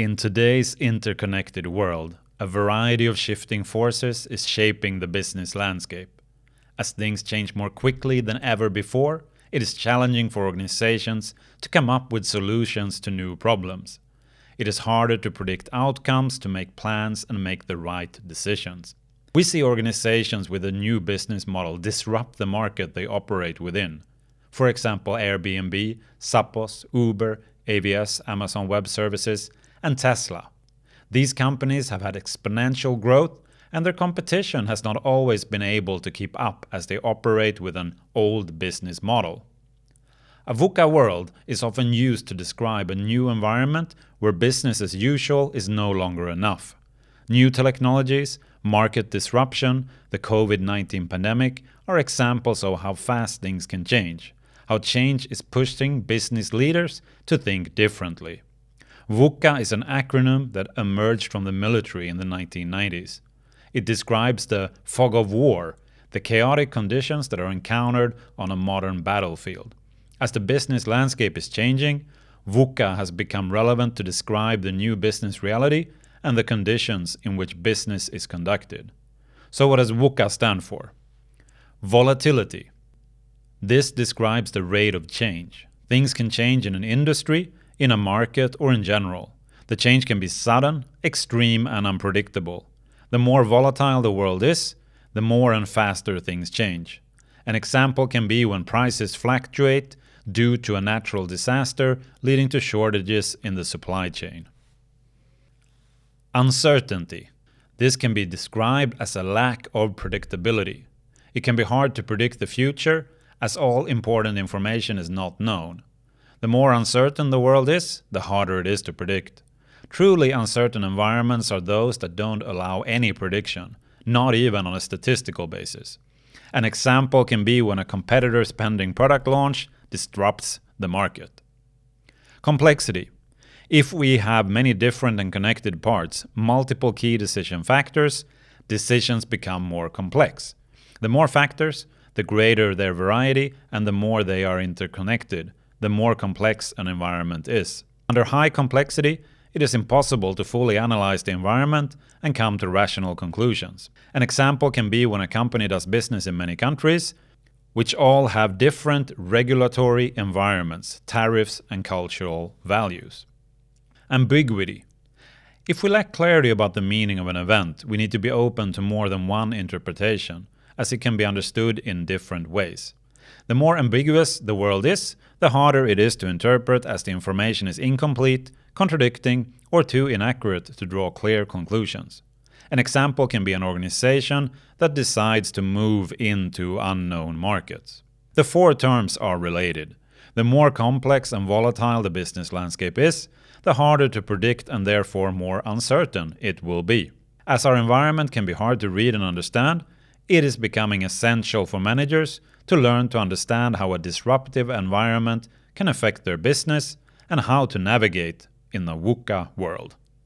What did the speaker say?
In today's interconnected world, a variety of shifting forces is shaping the business landscape. As things change more quickly than ever before, it is challenging for organizations to come up with solutions to new problems. It is harder to predict outcomes, to make plans, and make the right decisions. We see organizations with a new business model disrupt the market they operate within. For example, Airbnb, Zappos, Uber, AWS, Amazon Web Services, and Tesla. These companies have had exponential growth, and their competition has not always been able to keep up as they operate with an old business model. A VUCA world is often used to describe a new environment where business as usual is no longer enough. New technologies, market disruption, the COVID-19 pandemic are examples of how fast things can change, how change is pushing business leaders to think differently. VUCA is an acronym that emerged from the military in the 1990s. It describes the fog of war, the chaotic conditions that are encountered on a modern battlefield. As the business landscape is changing, VUCA has become relevant to describe the new business reality and the conditions in which business is conducted. So what does VUCA stand for? Volatility. This describes the rate of change. Things can change in an industry, in a market, or in general. The change can be sudden, extreme, and unpredictable. The more volatile the world is, the more and faster things change. An example can be when prices fluctuate due to a natural disaster leading to shortages in the supply chain. Uncertainty. This can be described as a lack of predictability. It can be hard to predict the future, as all important information is not known. The more uncertain the world is, the harder it is to predict. Truly uncertain environments are those that don't allow any prediction, not even on a statistical basis. An example can be when a competitor's pending product launch disrupts the market. Complexity. If we have many different and connected parts, multiple key decision factors, decisions become more complex. The more factors, the greater their variety, and the more they are interconnected, the more complex an environment is. Under high complexity, it is impossible to fully analyze the environment and come to rational conclusions. An example can be when a company does business in many countries, which all have different regulatory environments, tariffs, and cultural values. Ambiguity. If we lack clarity about the meaning of an event, we need to be open to more than one interpretation, as it can be understood in different ways. The more ambiguous the world is, the harder it is to interpret, as the information is incomplete, contradicting, or too inaccurate to draw clear conclusions. An example can be an organization that decides to move into unknown markets. The four terms are related. The more complex and volatile the business landscape is, the harder to predict and therefore more uncertain it will be. As our environment can be hard to read and understand, it is becoming essential for managers to learn to understand how a disruptive environment can affect their business and how to navigate in the VUCA world.